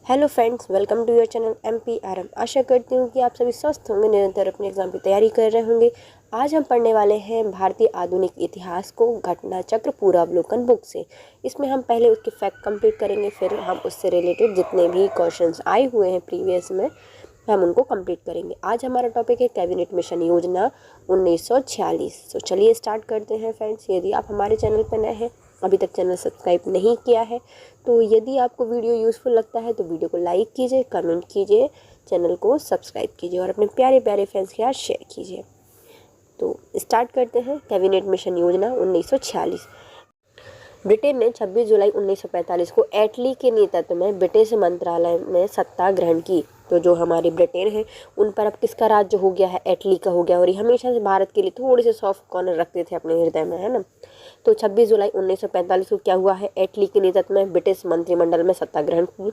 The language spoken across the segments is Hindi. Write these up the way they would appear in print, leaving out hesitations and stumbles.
Hello friends, welcome to your channel MPRM। आशा करती हूँ कि आप सभी स्वस्थ होंगे, निरंतर अपने एग्जाम की तैयारी कर रहे होंगे। आज हम पढ़ने वाले हैं भारतीय आधुनिक इतिहास को घटना चक्र पूर्वावलोकन बुक से। इसमें हम पहले उसके फैक्ट कंप्लीट करेंगे, फिर हम उससे रिलेटेड जितने भी क्वेश्चंस आए हुए हैं प्रीवियस में हम उनको कंप्लीट करेंगे। आज हमारा टॉपिक है कैबिनेट मिशन योजना 1946। तो चलिए स्टार्ट करते हैं फ्रेंड्स। यदि आप हमारे चैनल पर नए हैं, अभी तक चैनल सब्सक्राइब नहीं किया है, तो यदि आपको वीडियो यूज़फुल लगता है तो वीडियो को लाइक कीजिए, कमेंट कीजिए, चैनल को सब्सक्राइब कीजिए और अपने प्यारे प्यारे फ्रेंड्स के साथ शेयर कीजिए। तो स्टार्ट करते हैं। कैबिनेट मिशन योजना 1946। ब्रिटेन ने 26 जुलाई 1945 को एटली के नेतृत्व में ब्रिटिश मंत्रालय में सत्ता ग्रहण की। तो जो हमारे ब्रिटेन है उन पर अब किसका राज्य हो गया है? एटली का हो गया। और ये हमेशा से भारत के लिए थोड़े से सॉफ्ट कॉर्नर रखते थे अपने हृदय में, है ना। तो 26 जुलाई 1945 को क्या हुआ है? एटली के नेतृत्व में ब्रिटिश मंत्रिमंडल में सत्ता ग्रहण की।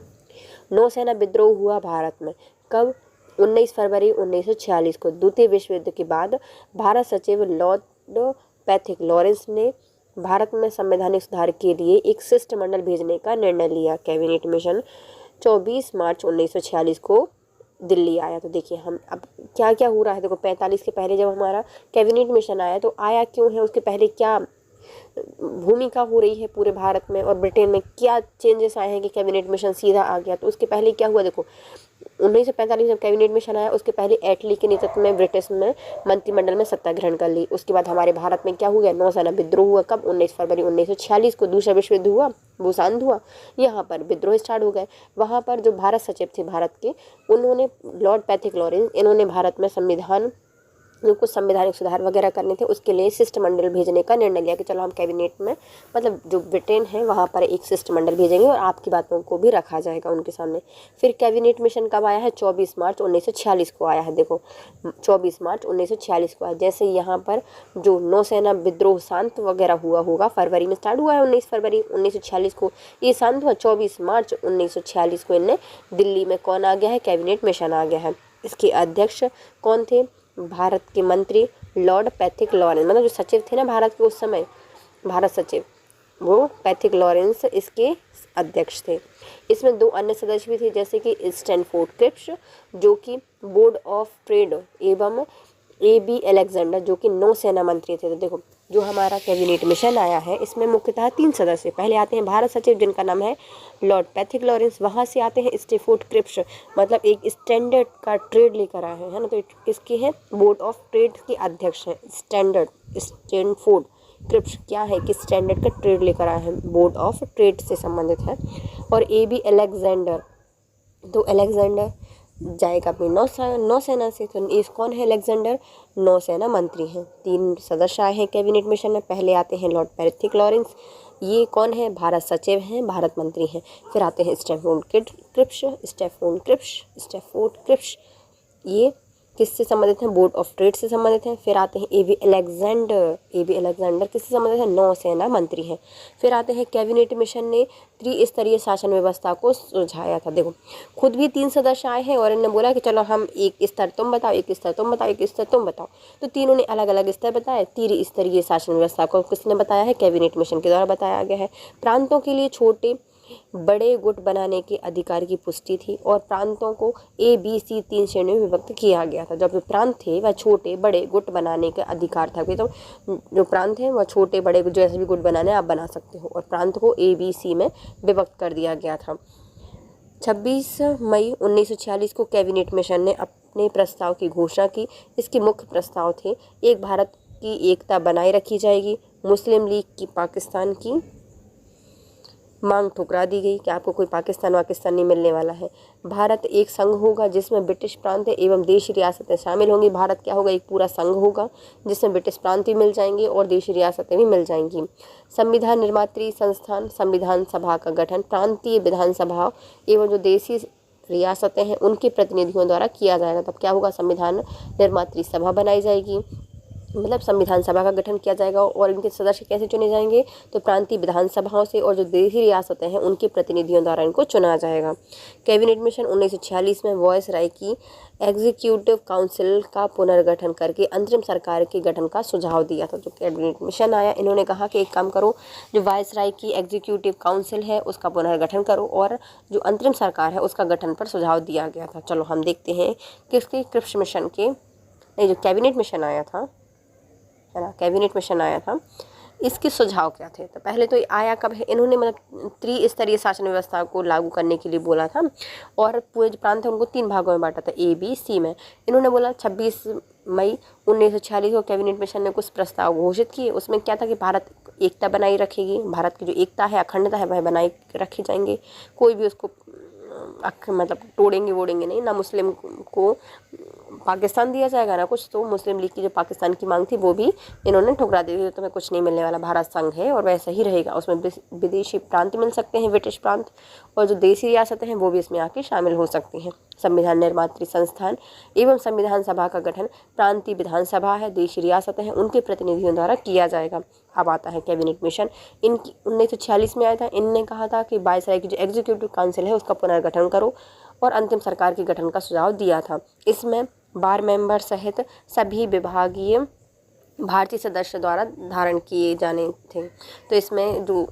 नौसेना विद्रोह हुआ भारत में। कब? 19 फरवरी 1946 को। द्वितीय विश्व युद्ध के बाद भारत सचिव लॉर्ड पैथिक लॉरेंस ने भारत में संवैधानिक सुधार के लिए एक शिष्टमंडल भेजने का निर्णय लिया। कैबिनेट मिशन 24 मार्च 1946 को दिल्ली आया। तो देखिए हम अब क्या क्या हो रहा है। देखो 45 के पहले जब हमारा कैबिनेट मिशन आया तो आया क्यों है, उसके पहले क्या भूमिका हो रही है पूरे भारत में और ब्रिटेन में क्या चेंजेस आए हैं कि कैबिनेट मिशन सीधा आ गया। तो उसके पहले क्या हुआ, देखो 1945 जब कैबिनेट मिशन आया उसके पहले एटली के नेतृत्व में ब्रिटिश में मंत्रिमंडल में सत्ता ग्रहण कर ली। उसके बाद हमारे भारत में क्या हुआ? नौसेना विद्रोह हुआ। कब? 19 फरवरी 1946 को। दूसरा विश्व युद्ध हुआ, भूसांध हुआ, यहाँ पर विद्रोह स्टार्ट हो गए। वहाँ पर जो भारत सचिव थे भारत के, उन्होंने लॉर्ड पैथिक लॉरेंस, इन्होंने भारत में संविधान जो कुछ संवैधानिक सुधार वगैरह करने थे उसके लिए शिष्टमंडल भेजने का निर्णय लिया कि चलो हम कैबिनेट में, मतलब जो ब्रिटेन है वहाँ पर एक शिष्टमंडल भेजेंगे और आपकी बातों को भी रखा जाएगा उनके सामने। फिर कैबिनेट मिशन कब आया है? 24 मार्च 1946 को आया है। देखो 24 मार्च 1946 को आया। जैसे यहाँ पर जो नौसेना विद्रोह शांत वगैरह हुआ होगा, फरवरी में स्टार्ट हुआ है 19 फरवरी 1946 को, ये शांत हुआ 24 मार्च 1946 को। इनने दिल्ली में कौन आ गया है? कैबिनेट मिशन आ गया है। इसके अध्यक्ष कौन थे? भारत के मंत्री लॉर्ड पैथिक लॉरेंस, मतलब जो सचिव थे ना भारत के उस समय, भारत सचिव, वो पैथिक लॉरेंस इसके अध्यक्ष थे। इसमें दो अन्य सदस्य भी थे, जैसे कि स्टैनफोर्ड क्रिप्स जो कि बोर्ड ऑफ ट्रेड एवं AB अलेक्जेंडर जो कि नौसेना मंत्री थे। तो देखो जो हमारा कैबिनेट मिशन आया है इसमें मुख्यतः 3 सदस्य। पहले आते हैं भारत सचिव जिनका नाम है लॉर्ड पैथिक लॉरेंस। वहाँ से आते हैं स्टैनफोर्ड क्रिप्स, मतलब एक स्टैंडर्ड का ट्रेड लेकर आए हैं, है ना। तो किसके हैं? बोर्ड ऑफ ट्रेड के अध्यक्ष हैं स्टैनफोर्ड क्रिप्स। क्या है कि स्टैंडर्ड का ट्रेड लेकर आए हैं, बोर्ड ऑफ ट्रेड से संबंधित है। और AB अलेक्जेंडर, तो अलेक्जेंडर जाएगा अपनी नौसेना से। तो इस कौन है? अलेक्जेंडर नौसेना मंत्री हैं। 3 सदस्य आए हैं कैबिनेट मिशन में। पहले आते हैं लॉर्ड पैथिक लॉरेंस, ये कौन है? भारत सचिव हैं, भारत मंत्री हैं। फिर आते हैं स्टैनफोर्ड क्रिप्स, ये किससे संबंधित हैं? बोर्ड ऑफ ट्रेड से संबंधित हैं। फिर आते हैं AB अलेक्जेंडर किससे संबंधित है? नौसेना मंत्री हैं। फिर आते हैं कैबिनेट मिशन ने त्रिस्तरीय शासन व्यवस्था को सुझाया था। देखो खुद भी 3 सदस्य आए हैं और इन्होंने बोला कि चलो हम एक स्तर तुम बताओ, एक स्तर तुम बताओ, एक स्तर तुम बताओ। तो तीनों ने अलग अलग स्तर बताए। त्रिस्तरीय शासन व्यवस्था को किसने बताया है? कैबिनेट मिशन के द्वारा बताया गया है। प्रांतों के लिए छोटे बड़े गुट बनाने के अधिकार की पुष्टि थी और प्रांतों को ABC 3 श्रेणियों में विभक्त किया गया था। जब प्रांत थे वह छोटे बड़े गुट बनाने का अधिकार था। तो जो प्रांत हैं वह छोटे बड़े जैसे भी गुट बनाने आप बना सकते हो, और प्रांत को ABC में विभक्त कर दिया गया था। 26 मई 1946 को कैबिनेट मिशन ने अपने प्रस्ताव की घोषणा की। इसके मुख्य प्रस्ताव थे: एक भारत की एकता बनाए रखी जाएगी, मुस्लिम लीग की पाकिस्तान की मांग ठुकरा दी गई कि आपको कोई पाकिस्तान नहीं मिलने वाला है। भारत एक संघ होगा जिसमें ब्रिटिश प्रांत एवं देशी रियासतें शामिल होंगी। भारत क्या होगा? एक पूरा संघ होगा जिसमें ब्रिटिश प्रांत भी मिल जाएंगे और देशी रियासतें भी मिल जाएंगी। संविधान निर्मात्री संस्थान संविधान सभा का गठन प्रांतीय विधानसभा एवं जो देशी रियासतें हैं उनके प्रतिनिधियों द्वारा किया जाएगा। तब क्या होगा? संविधान निर्मात्री सभा बनाई जाएगी। मतलब संविधान सभा का गठन किया जाएगा। और इनके सदस्य कैसे चुने जाएंगे, तो प्रांतीय विधानसभाओं से और जो देशी रियासतें हैं उनके प्रतिनिधियों द्वारा इनको चुना जाएगा। कैबिनेट मिशन 1946 में वॉयस राय की एग्जीक्यूटिव काउंसिल का पुनर्गठन करके अंतरिम सरकार के गठन का सुझाव दिया था। जो कैबिनेट मिशन आया, इन्होंने कहा कि एक काम करो, जो वॉयस राय की एग्जीक्यूटिव काउंसिल है उसका पुनर्गठन करो और जो अंतरिम सरकार है उसका गठन पर सुझाव दिया गया था। चलो हम देखते हैं किसके क्रिप्स मिशन के, नहीं जो कैबिनेट मिशन आया था, है ना, कैबिनेट मिशन आया था, इसके सुझाव क्या थे। तो पहले तो आया कब है, इन्होंने मतलब त्रिस्तरीय शासन व्यवस्था को लागू करने के लिए बोला था और पूरे जो प्रांत है उनको 3 भागों में बांटा था, ए बी सी में। इन्होंने बोला 26 मई 1946 को कैबिनेट मिशन ने कुछ प्रस्ताव घोषित किए। उसमें क्या था कि भारत एकता बनाई रखेगी, भारत की जो एकता है, अखंडता है, वह बनाई रखी जाएंगे, कोई भी उसको मतलब तोड़ेंगे वोड़ेंगे नहीं, ना मुस्लिम को पाकिस्तान दिया जाएगा ना कुछ। तो मुस्लिम लीग की जो पाकिस्तान की मांग थी वो भी इन्होंने ठुकरा दी थी, तुम्हें कुछ नहीं मिलने वाला, भारत संघ है और वैसा ही रहेगा, उसमें विदेशी प्रांत मिल सकते हैं, ब्रिटिश प्रांत, और जो देसी रियासतें हैं वो भी इसमें आके शामिल हो सकती हैं। संविधान निर्मात्री संस्थान एवं संविधान सभा का गठन प्रांतीय विधानसभा है, देशी रियासतें हैं, उनके प्रतिनिधियों द्वारा किया जाएगा। अब आता है कैबिनेट मिशन, इनकी 1946 में आया था। इनने कहा था कि वायसराय की जो एग्जीक्यूटिव काउंसिल है उसका पुनर्गठन करो और अंतिम सरकार के गठन का सुझाव दिया था। इसमें 12 मेंबर सहित सभी विभागीय भारतीय सदस्य द्वारा धारण किए जाने थे। तो इसमें जो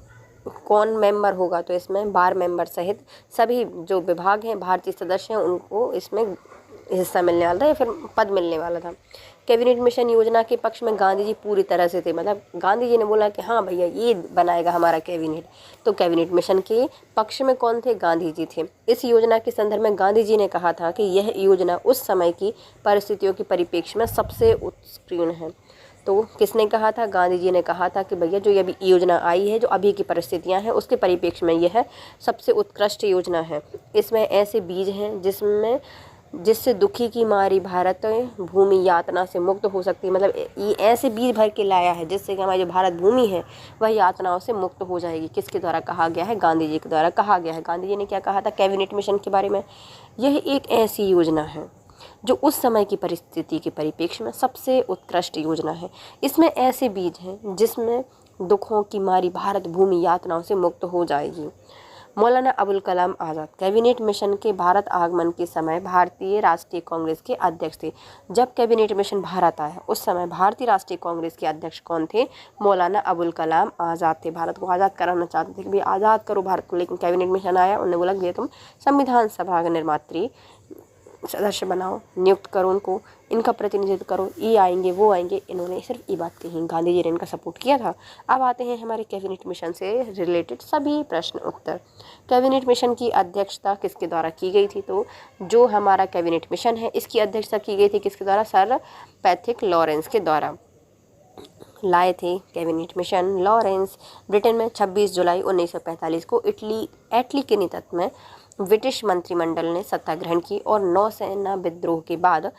कौन मेंबर होगा, तो इसमें 12 मेंबर सहित सभी जो विभाग हैं, भारतीय सदस्य हैं, उनको इसमें हिस्सा मिलने वाला था या फिर पद मिलने वाला था। कैबिनेट मिशन योजना के पक्ष में गांधी जी पूरी तरह से थे, मतलब गांधी जी ने बोला कि हाँ भैया ये बनाएगा हमारा कैबिनेट। तो कैबिनेट मिशन के पक्ष में कौन थे, गांधी जी थे। इस योजना के संदर्भ में गांधी जी ने कहा था कि यह योजना उस समय की परिस्थितियों के परिप्रेक्ष्य में सबसे उत्कृष्ट है। तो किसने कहा था, गांधी जी ने कहा था कि भैया जो ये अभी योजना आई है, जो अभी की परिस्थितियां हैं उसके परिप्रेक्ष्य में यह सबसे उत्कृष्ट योजना है। इसमें ऐसे बीज हैं जिससे दुखी की मारी भारत भूमि यातना से मुक्त हो सकती है। मतलब ये ऐसे बीज भर के लाया है जिससे कि हमारी जो भारत भूमि है वह यातनाओं से मुक्त हो जाएगी। किसके द्वारा कहा गया है, गांधी जी के द्वारा कहा गया है। गांधी जी ने क्या कहा था कैबिनेट मिशन के बारे में, यह एक ऐसी योजना है जो उस समय की परिस्थिति के परिप्रेक्ष्य में सबसे उत्कृष्ट योजना है। इसमें ऐसे बीज हैं जिसमें दुखों की मारी भारत भूमि यातनाओं से मुक्त हो जाएगी। मौलाना अबुल कलाम आज़ाद कैबिनेट मिशन के भारत आगमन के समय भारतीय राष्ट्रीय कांग्रेस के अध्यक्ष थे। जब कैबिनेट मिशन भारत आया उस समय भारतीय राष्ट्रीय कांग्रेस के अध्यक्ष कौन थे, मौलाना अबुल कलाम आज़ाद थे। भारत को आज़ाद कराना चाहते थे कि भाई आज़ाद करो भारत को, लेकिन कैबिनेट मिशन आया, उन्होंने बोला कि तुम संविधान सभा का निर्मात्री सदस्य बनाओ, नियुक्त करो उनको, इनका प्रतिनिधित्व करो, ये आएंगे वो आएंगे। इन्होंने सिर्फ ये बात कही, गांधी जी ने इनका सपोर्ट किया था। अब आते हैं हमारे कैबिनेट मिशन से रिलेटेड सभी प्रश्न उत्तर। कैबिनेट मिशन की अध्यक्षता किसके द्वारा की गई थी, तो जो हमारा कैबिनेट मिशन है इसकी अध्यक्षता की गई थी किसके द्वारा, सर पैथिक लॉरेंस के द्वारा लाए थे कैबिनेट मिशन लॉरेंस। ब्रिटेन में 26 जुलाई 1945 को एटली के नेतृत्व में ब्रिटिश मंत्रिमंडल ने सत्ता ग्रहण की और नौसेना विद्रोह के बाद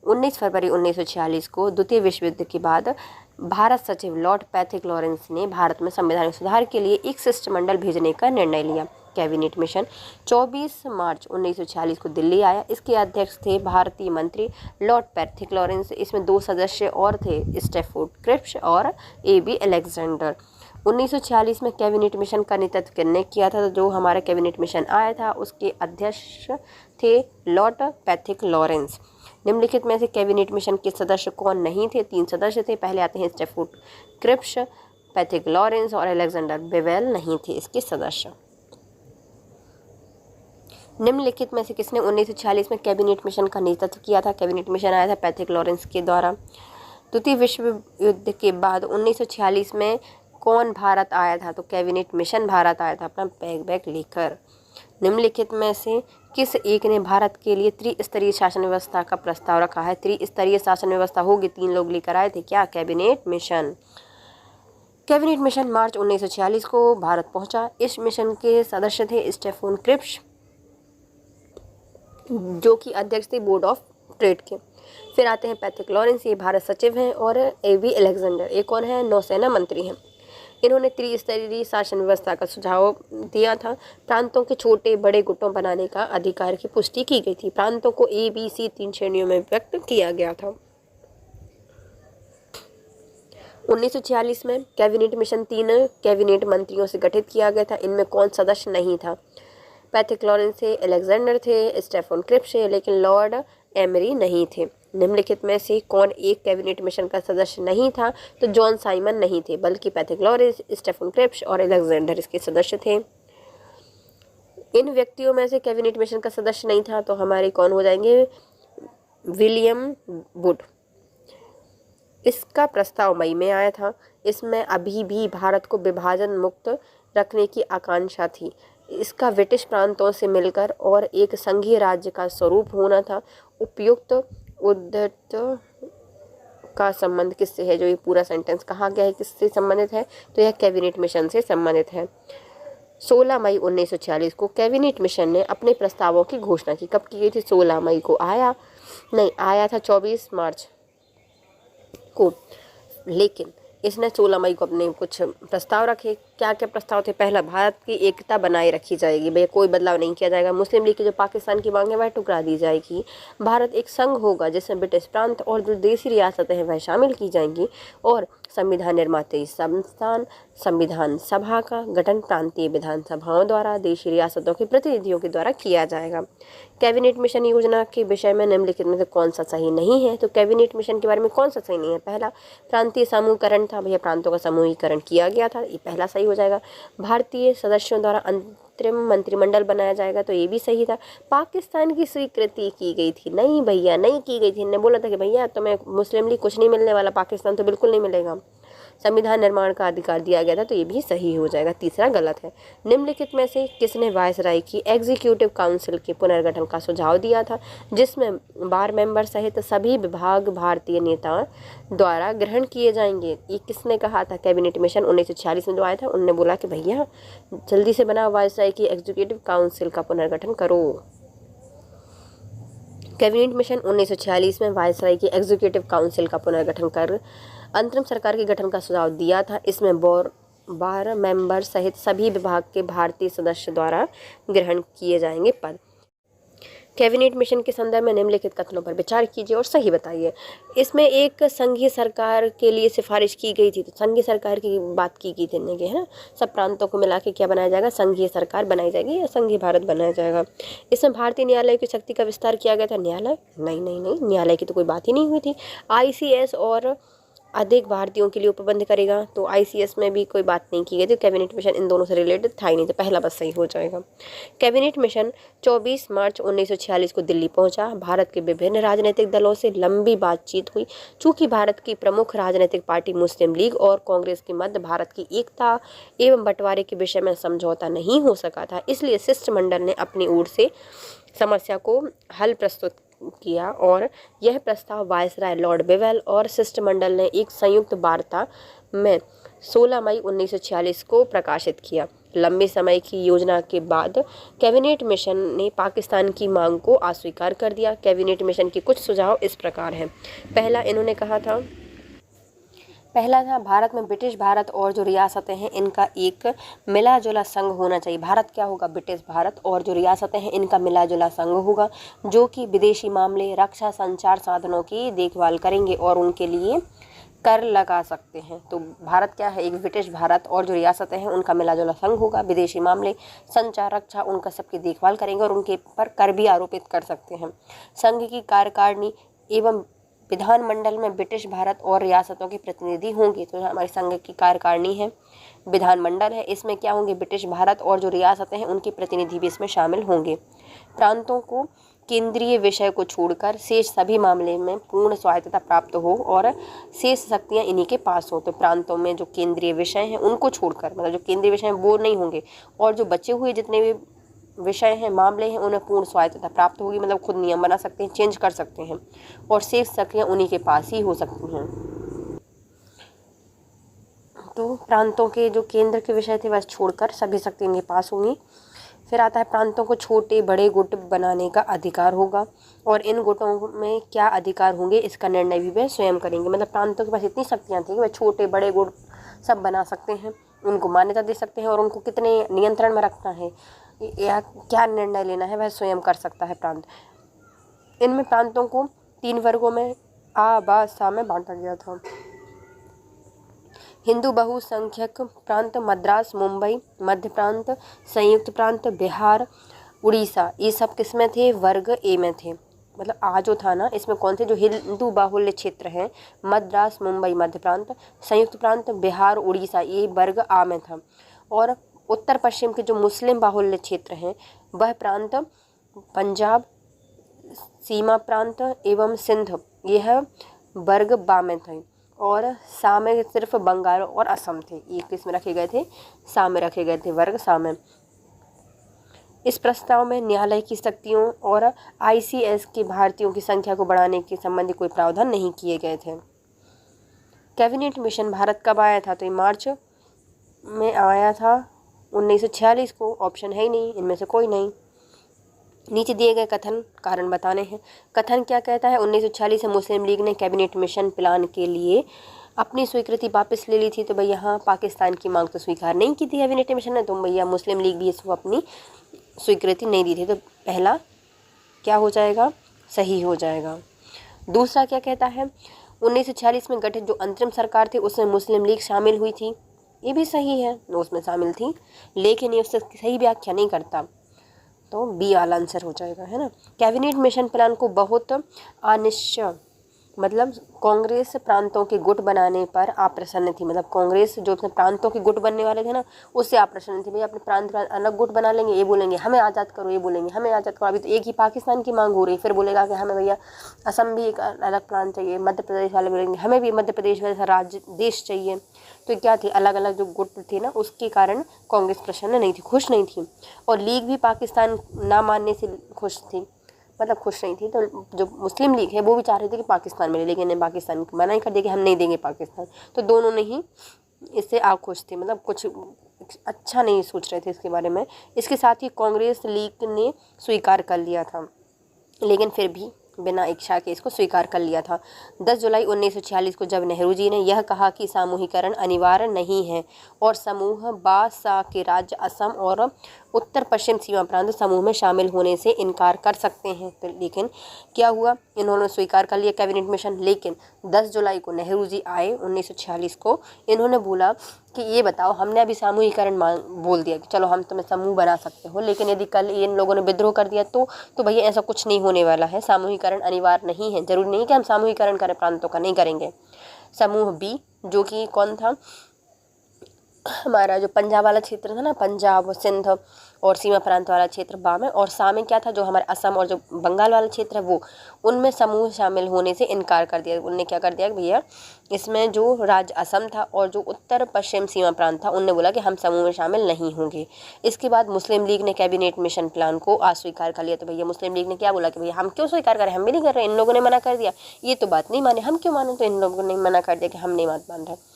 19 फरवरी 1946 को द्वितीय विश्व युद्ध के बाद भारत सचिव लॉर्ड पैथिक लॉरेंस ने भारत में संवैधानिक सुधार के लिए एक शिष्टमंडल भेजने का निर्णय लिया। कैबिनेट मिशन 24 मार्च 1946 को दिल्ली आया। इसके अध्यक्ष थे भारतीय मंत्री लॉर्ड पैथिक लॉरेंस। इसमें 2 सदस्य और थे, स्टैफोर्ड क्रिप्स और ए.बी. अलेक्जेंडर। 1946 में कैबिनेट मिशन का नेतृत्व किसने किया था, तो जो हमारा कैबिनेट मिशन आया था उसके अध्यक्ष थे लॉर्ड पैथिक लॉरेंस। निम्नलिखित में से कैबिनेट मिशन के सदस्य कौन नहीं थे, 3 सदस्य थे। पहले आते हैं स्टैफोर्ड क्रिप्स, पैथिक लॉरेंस और अलेक्जेंडर बेवेल नहीं थे इसके सदस्य। निम्नलिखित में से किसने 1946 में कैबिनेट मिशन का नेतृत्व किया था, कैबिनेट मिशन आया था पैथिक लॉरेंस के द्वारा। द्वितीय विश्व युद्ध के बाद 1946 में कौन भारत आया था, तो कैबिनेट मिशन भारत आया था अपना बैग लेकर। निम्नलिखित में से किस एक ने भारत के लिए त्रिस्तरीय शासन व्यवस्था का प्रस्ताव रखा है, त्रिस्तरीय शासन व्यवस्था होगी, 3 लोग लेकर आए थे, क्या, कैबिनेट मिशन। कैबिनेट मिशन मार्च 1946 को भारत पहुंचा। इस मिशन के सदस्य थे स्टेफन क्रिप्स जो कि अध्यक्ष थे बोर्ड ऑफ ट्रेड के। फिर आते हैं पैथिक लॉरेंस, ये भारत सचिव हैं, और ए.बी. अलेक्जेंडर ये कौन है, नौसेना मंत्री हैं। इन्होंने त्रिस्तरीय शासन व्यवस्था का सुझाव दिया था। प्रांतों के छोटे बड़े गुटों बनाने का अधिकार की पुष्टि की गई थी। प्रांतों को A, B, C 3 श्रेणियों में व्यक्त किया गया था। 1946 में कैबिनेट मिशन 3 कैबिनेट मंत्रियों से गठित किया गया था। इनमें कौन सदस्य नहीं था? पैट्रिक लॉरेंस थे, अलेक्जेंडर थे, स्टेफन क्रिप्स थे, लेकिन लॉर्ड एमरी नहीं थे। निम्नलिखित में से कौन एक कैबिनेट मिशन का सदस्य नहीं था? तो जॉन साइमन नहीं थे, बल्कि पैट्रिक लॉरेंस, स्टेफन क्रिप्स और अलेक्जेंडर इसके सदस्य थे। इन व्यक्तियों में से कैबिनेट मिशन का सदस्य नहीं था, तो हमारे कौन हो जाएंगे? William would. इसका प्रस्ताव मई में आया था। इसमें अभी भी भारत को विभाजन मुक्त रखने की आकांक्षा थी। इसका ब्रिटिश प्रांतों से मिलकर और एक संघीय राज्य का स्वरूप होना था। उपयुक्त उद्देश्य का संबंध किससे है? जो ये पूरा सेंटेंस कहा गया है किससे संबंधित है? तो यह कैबिनेट मिशन से संबंधित है। 16 मई 1946 को कैबिनेट मिशन ने अपने प्रस्तावों की घोषणा की। कब की गई थी? 16 मई को। आया था 24 मार्च को, लेकिन इसने 16 मई को अपने कुछ प्रस्ताव रखे। क्या क्या प्रस्ताव थे? पहला, भारत की एकता बनाए रखी जाएगी, भैया कोई बदलाव नहीं किया जाएगा। मुस्लिम लीग की जो पाकिस्तान की मांग है वह ठुकरा दी जाएगी। भारत एक संघ होगा जिसमें ब्रिटिश प्रांत और जो देसी रियासतें हैं वह शामिल की जाएंगी। और संविधान निर्मात्री संस्थान संविधान सभा का गठन प्रांतीय विधानसभाओं द्वारा देशी रियासतों के प्रतिनिधियों के द्वारा किया जाएगा। कैबिनेट मिशन योजना के विषय में निम्नलिखित में से कौन सा सही नहीं है? तो कैबिनेट मिशन के बारे में कौन सा सही नहीं है? पहला, प्रांतीय समूहीकरण था, भैया प्रांतों का समूहीकरण किया गया था, ये पहला सही हो जाएगा। भारतीय सदस्यों द्वारा अंतरिम मंत्रिमंडल बनाया जाएगा, तो ये भी सही था। पाकिस्तान की स्वीकृति की गई थी, नहीं भैया नहीं की गई थी। इन्होंने बोला था कि भैया तुम्हें मुस्लिम लीग कुछ नहीं मिलने वाला, पाकिस्तान तो बिल्कुल नहीं मिलेगा। संविधान निर्माण का अधिकार दिया गया था, तो ये भी सही हो जाएगा। तीसरा गलत है। निम्नलिखित में से किसने वायसराय की एग्जीक्यूटिव काउंसिल के पुनर्गठन का सुझाव दिया था, जिसमें बार मेंबर सहित सभी विभाग भारतीय नेताओं द्वारा ग्रहण किए जाएंगे? ये किसने कहा था? कैबिनेट मिशन 1946 में जो आया था उनने बोला कि भैया जल्दी से बना वायसराय की एग्जीक्यूटिव काउंसिल का पुनर्गठन करो। कैबिनेट मिशन 1946 में वायसराय की एग्जीक्यूटिव काउंसिल का पुनर्गठन कर अंतरिम सरकार के गठन का सुझाव दिया था। इसमें 12 मेंबर सहित सभी विभाग के भारतीय सदस्य द्वारा ग्रहण किए जाएंगे पद। कैबिनेट मिशन के संदर्भ में निम्नलिखित कथनों पर विचार कीजिए और सही बताइए। इसमें एक संघीय सरकार के लिए सिफारिश की गई थी, तो संघीय सरकार की बात की गई थी, है ना। सब प्रांतों को मिला के क्या बनाया जाएगा? संघीय सरकार बनाई जाएगी या संघीय भारत बनाया जाएगा। इसमें भारतीय न्यायालय की शक्ति का विस्तार किया गया था। न्यायालय नहीं, न्यायालय की तो कोई बात ही नहीं हुई थी। ICS और अधिक भारतीयों के लिए उपबंध करेगा, तो ICS में भी कोई बात नहीं की गई थी। कैबिनेट मिशन इन दोनों से रिलेटेड था ही नहीं, तो पहला बस सही हो जाएगा। कैबिनेट मिशन 24 मार्च 1946 को दिल्ली पहुंचा। भारत के विभिन्न राजनीतिक दलों से लंबी बातचीत हुई। चूंकि भारत की प्रमुख राजनीतिक पार्टी मुस्लिम लीग और कांग्रेस के मध्य भारत की एकता एवं बंटवारे के विषय में समझौता नहीं हो सका था, इसलिए शिष्टमंडल ने अपनी ओर से समस्या को हल प्रस्तुत किया और यह प्रस्ताव वायसराय लॉर्ड बिवेल और शिष्टमंडल ने एक संयुक्त वार्ता में 16 मई 1946 को प्रकाशित किया। लंबे समय की योजना के बाद कैबिनेट मिशन ने पाकिस्तान की मांग को अस्वीकार कर दिया। कैबिनेट मिशन के कुछ सुझाव इस प्रकार हैं। पहला, इन्होंने कहा था भारत में ब्रिटिश भारत और जो रियासतें हैं इनका एक मिला जुला संघ होना चाहिए। भारत क्या होगा? ब्रिटिश भारत, और जो रियासतें हैं इनका मिला जुला संघ होगा जो कि विदेशी मामले, रक्षा, संचार साधनों की देखभाल करेंगे और उनके लिए कर लगा सकते हैं। तो भारत क्या है? एक ब्रिटिश भारत और जो रियासतें हैं उनका मिला जुला संघ होगा। विदेशी मामले, संचार, रक्षा, उनका सबकी देखभाल करेंगे और उनके पर कर भी आरोपित कर सकते हैं। संघ की कार्यकारिणी एवं विधानमंडल में ब्रिटिश भारत और रियासतों के प्रतिनिधि होंगे। तो हमारे संघ की कार्यकारिणी है, विधानमंडल है, इसमें क्या होंगे? ब्रिटिश भारत और जो रियासतें हैं उनके प्रतिनिधि भी इसमें शामिल होंगे। प्रांतों को केंद्रीय विषय को छोड़कर शेष सभी मामले में पूर्ण स्वायत्तता प्राप्त हो और शेष शक्तियां इन्हीं के पास हो। तो प्रांतों में जो केंद्रीय विषय हैं उनको छोड़कर, मतलब जो केंद्रीय विषय हैं वो नहीं होंगे, और जो बचे हुए जितने भी विषय हैं, मामले हैं, उन्हें पूर्ण स्वायत्तता प्राप्त होगी, मतलब खुद नियम बना सकते हैं, चेंज कर सकते हैं, और शेष शक्तियां उन्हीं के पास ही हो सकती हैं। तो प्रांतों के जो केंद्र के विषय थे बस छोड़कर सभी शक्ति इनके पास होंगी। फिर आता है प्रांतों को छोटे बड़े गुट बनाने का अधिकार होगा, और इन गुटों में क्या अधिकार होंगे इसका निर्णय भी वे स्वयं करेंगे। मतलब प्रांतों के पास इतनी शक्तियाँ थी कि वे छोटे बड़े गुट सब बना सकते हैं, उनको मान्यता दे सकते हैं, और उनको कितने नियंत्रण में रखना है या क्या निर्णय लेना है वह स्वयं कर सकता है प्रांत। इनमें प्रांतों को 3 वर्गों में आ, बा, सा में बांटा गया था। हिंदू बहुसंख्यक प्रांत मद्रास, मुंबई, मध्य प्रांत, संयुक्त प्रांत, बिहार, उड़ीसा, ये सब किस में थे? वर्ग ए में थे। मतलब आ जो था ना, इसमें कौन से जो हिंदू बाहुल्य क्षेत्र हैं, मद्रास, मुंबई, मध्य प्रांत, संयुक्त प्रांत, बिहार, उड़ीसा, ये वर्ग आ में था। और उत्तर पश्चिम के जो मुस्लिम बाहुल्य क्षेत्र हैं, वह प्रांत पंजाब, सीमा प्रांत एवं सिंध, यह वर्ग बा में थे। और सा में सिर्फ बंगाल और असम थे, ये किस में रखे गए थे? सा में रखे गए थे, वर्ग सा में। इस प्रस्ताव में न्यायालय की शक्तियों और ICS के भारतीयों की संख्या को बढ़ाने के संबंधी कोई प्रावधान नहीं किए गए थे। कैबिनेट मिशन भारत कब आया था? तो ये मार्च में आया था 1946 को। ऑप्शन है ही नहीं, इनमें से कोई नहीं। नीचे दिए गए कथन कारण बताने हैं। कथन क्या कहता है? 1946 में मुस्लिम लीग ने कैबिनेट मिशन प्लान के लिए अपनी स्वीकृति वापस ले ली थी। तो भैया यहाँ पाकिस्तान की मांग तो स्वीकार नहीं की थी कैबिनेट मिशन ने, तो भैया मुस्लिम लीग भी इसको अपनी स्वीकृति नहीं दी थी। तो पहला क्या हो जाएगा? सही हो जाएगा। दूसरा क्या कहता है? 1946 में गठित जो अंतरिम सरकार थी उसमें मुस्लिम लीग शामिल हुई थी, ये भी सही है, उसमें शामिल थी, लेकिन ये उससे सही व्याख्या नहीं करता, तो बी वाला आंसर हो जाएगा, है ना। कैबिनेट मिशन प्लान को बहुत अनिश्चित, मतलब कांग्रेस प्रांतों के गुट बनाने पर अप्रसन्न थी। मतलब कांग्रेस जो अपने प्रांतों के गुट बनने वाले थे ना, उससे अप्रसन्न थी। भैया अपने प्रांत का अलग गुट बना लेंगे, ये बोलेंगे हमें आज़ाद करो, ये बोलेंगे हमें आज़ाद करो। अभी तो एक ही पाकिस्तान की मांग हो रही, फिर बोलेगा कि हमें भैया असम भी एक अलग प्रांत चाहिए, मध्य प्रदेश वाले बोलेंगे हमें भी मध्य प्रदेश जैसा राज्य देश चाहिए। तो क्या थी, अलग अलग जो गुट थे ना, उसके कारण कांग्रेस प्रसन्न नहीं थी, खुश नहीं थी। और लीग भी पाकिस्तान ना मानने से खुश थी, मतलब खुश नहीं थी। तो जो मुस्लिम लीग है वो भी चाह रही थी कि पाकिस्तान मिले, लेकिन इन्हें पाकिस्तान मना ही कर दिया कि हम नहीं देंगे पाकिस्तान। तो दोनों ने ही इससे खुश थे, मतलब कुछ अच्छा नहीं सोच रहे थे इसके बारे में। इसके साथ ही कांग्रेस लीग ने स्वीकार कर लिया था, लेकिन फिर भी बिना इच्छा के इसको स्वीकार कर लिया था। 10 जुलाई 1946 को जब नेहरू जी ने यह कहा कि सामूहिकरण अनिवार्य नहीं है और समूह बा सा के राज्य असम और उत्तर पश्चिम सीमा प्रांत समूह में शामिल होने से इनकार कर सकते हैं, तो लेकिन क्या हुआ, इन्होंने स्वीकार कर लिया कैबिनेट मिशन। लेकिन 10 जुलाई को नेहरू जी आए 1946 को, इन्होंने बोला कि ये बताओ, हमने अभी सामूहिकरण बोल दिया कि चलो हम तुम्हें समूह बना सकते हो, लेकिन यदि कल इन लोगों ने विद्रोह कर दिया तो भैया ऐसा कुछ नहीं होने वाला है, सामूहिकरण अनिवार्य नहीं है। जरूरी नहीं कि हम सामूहिकरण करें प्रांतों का, नहीं करेंगे। समूह बी, जो कि कौन था, हमारा जो पंजाब वाला क्षेत्र था ना, पंजाब सिंध और सीमा प्रांत वाला क्षेत्र बा में, और सा में क्या था, जो हमारे असम और जो बंगाल वाला क्षेत्र है वो, उनमें समूह शामिल होने से इनकार कर दिया। उनने क्या कर दिया कि भैया इसमें जो राज्य असम था और जो उत्तर पश्चिम सीमा प्रांत था, उनने बोला कि हम समूह में शामिल नहीं होंगे। इसके बाद मुस्लिम लीग ने कैबिनेट मिशन प्लान को अस्वीकार कर लिया। तो भैया मुस्लिम लीग ने क्या बोला कि भैया हम क्यों स्वीकार करें, हम भी नहीं कर रहे, इन लोगों ने मना कर दिया, ये तो बात नहीं माने, हम क्यों माने, तो इन लोगों ने मना कर दिया कि हम नहीं मान रहे।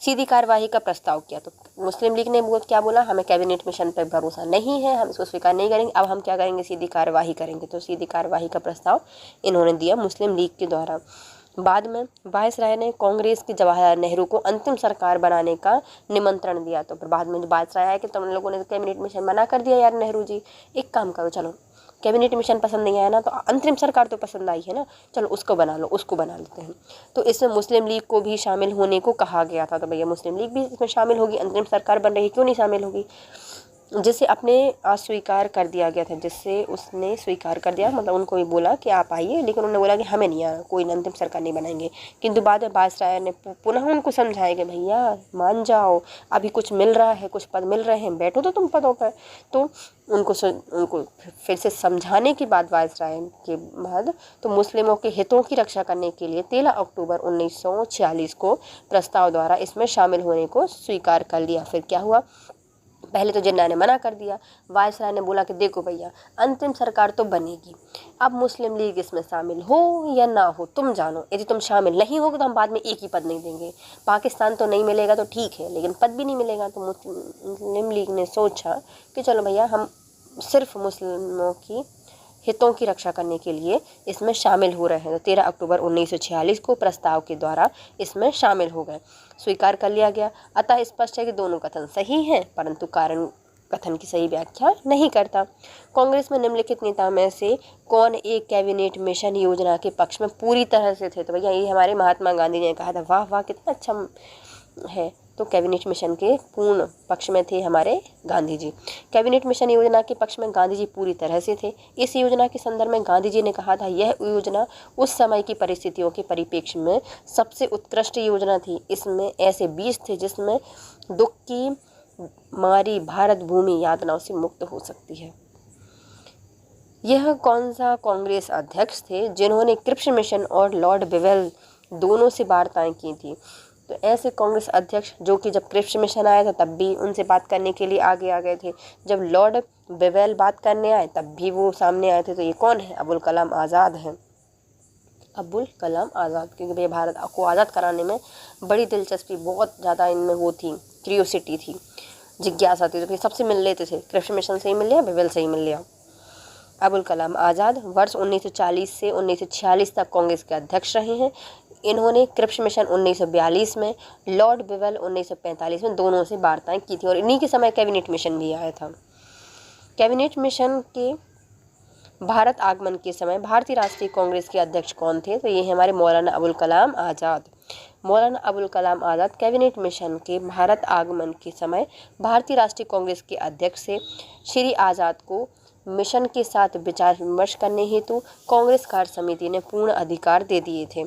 सीधी कार्यवाही का प्रस्ताव किया, तो मुस्लिम लीग ने क्या बोला, हमें कैबिनेट मिशन पर भरोसा नहीं है, हम इसको स्वीकार नहीं करेंगे, अब हम क्या करेंगे, सीधी कार्यवाही करेंगे। तो सीधी कार्यवाही का प्रस्ताव इन्होंने दिया मुस्लिम लीग के द्वारा। बाद में वायसराय ने कांग्रेस की जवाहरलाल नेहरू को अंतिम सरकार बनाने का निमंत्रण दिया। तो फिर बाद में जो वायसराय आया कि तुम लोगों ने कैबिनेट मिशन मना कर दिया यार नेहरू जी, एक काम करो, चलो कैबिनेट मिशन पसंद नहीं आया ना, तो अंतरिम सरकार तो पसंद आई है ना, चलो उसको बना लो, उसको बना लेते हैं। तो इसमें मुस्लिम लीग को भी शामिल होने को कहा गया था। तो भैया मुस्लिम लीग भी इसमें शामिल होगी, अंतरिम सरकार बन रही, क्यों नहीं शामिल होगी। जिसे अपने अस्वीकार कर दिया गया था, जिससे उसने स्वीकार कर दिया, मतलब उनको भी बोला कि आप आइए, लेकिन उन्होंने बोला कि हमें नहीं आना, कोई अंतिम सरकार नहीं बनाएंगे। किंतु बाद में वायसराय ने पुनः उनको समझाया कि भैया मान जाओ, अभी कुछ मिल रहा है, कुछ पद मिल रहे हैं, बैठो तो तुम पदों पर। तो उनको फिर से समझाने के बाद वायसराय के बाद तो मुस्लिमों के हितों की रक्षा करने के लिए 13 अक्टूबर 1946 को प्रस्ताव द्वारा इसमें शामिल होने को स्वीकार कर लिया। फिर क्या हुआ, पहले तो जिन्ना ने मना कर दिया, वायसराय ने बोला कि देखो भैया अंतिम सरकार तो बनेगी, अब मुस्लिम लीग इसमें शामिल हो या ना हो तुम जानो, यदि तुम शामिल नहीं होगे तो हम बाद में एक ही पद नहीं देंगे, पाकिस्तान तो नहीं मिलेगा तो ठीक है, लेकिन पद भी नहीं मिलेगा। तो मुस्लिम लीग ने सोचा कि चलो भैया हम सिर्फ मुस्लिमों की हितों की रक्षा करने के लिए इसमें शामिल हो रहे हैं। तो 13 अक्टूबर 1946 को प्रस्ताव के द्वारा इसमें शामिल हो गए, स्वीकार कर लिया गया। अतः स्पष्ट है कि दोनों कथन सही हैं, परंतु कारण कथन की सही व्याख्या नहीं करता। कांग्रेस में निम्नलिखित नेता में से कौन एक कैबिनेट मिशन योजना के पक्ष में पूरी तरह से थे। तो भैया ये हमारे महात्मा गांधी ने कहा था। वाह वाह, कितना अच्छा है, तो कैबिनेट मिशन के पूर्ण पक्ष में थे हमारे गांधी जी। कैबिनेट मिशन योजना के पक्ष में गांधी जी पूरी तरह से थे। इस योजना के संदर्भ में गांधी जी ने कहा था, यह योजना उस समय की परिस्थितियों के परिप्रेक्ष्य में सबसे उत्कृष्ट योजना थी। इसमें ऐसे बीज थे जिसमें दुख की मारी भारत भूमि यातनाओं से मुक्त हो सकती है। यह कौन सा कांग्रेस अध्यक्ष थे जिन्होंने क्रिप्स मिशन और लॉर्ड बिवेल दोनों से वार्ताएं की थी? तो ऐसे कांग्रेस अध्यक्ष जो कि जब क्रिप्स मिशन आया था तब भी उनसे बात करने के लिए आगे आ गए थे, जब लॉर्ड बिवेल बात करने आए तब भी वो सामने आए थे। तो ये कौन है? अबुल कलाम आज़ाद हैं। अबुल कलाम आज़ाद, क्योंकि ये भारत को आज़ाद कराने में बड़ी दिलचस्पी, बहुत ज़्यादा इनमें वो थी, क्यूरियोसिटी थी, जिज्ञासा थी। तो फिर सबसे मिल लेते थे, क्रिप्स मिशन से ही मिल लिया, बिवेल से ही मिल लिया। अबुल कलाम आज़ाद वर्ष 1940 से 1946 तक कांग्रेस के अध्यक्ष रहे हैं। इन्होंने क्रिप्स मिशन 1942 में, लॉर्ड बिवेल 1945 में दोनों से वार्ताएं की थी और इन्हीं के समय कैबिनेट मिशन भी आया था। कैबिनेट मिशन के भारत आगमन के समय भारतीय राष्ट्रीय कांग्रेस के अध्यक्ष कौन थे? तो ये हैं हमारे मौलाना अबुल कलाम आज़ाद। मौलाना अबुल कलाम आज़ाद कैबिनेट मिशन के भारत आगमन के समय भारतीय राष्ट्रीय कांग्रेस के अध्यक्ष थे। श्री आज़ाद को मिशन के साथ विचार विमर्श करने हेतु कांग्रेस कार्य समिति ने पूर्ण अधिकार दे दिए थे।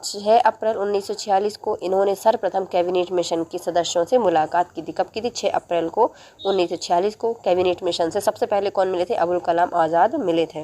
6 अप्रैल 1946 को इन्होंने सर्वप्रथम कैबिनेट मिशन के सदस्यों से मुलाकात की थी। कब की थी? 6 अप्रैल को 1946 को कैबिनेट मिशन से सबसे पहले कौन मिले थे? अबुल कलाम आज़ाद मिले थे।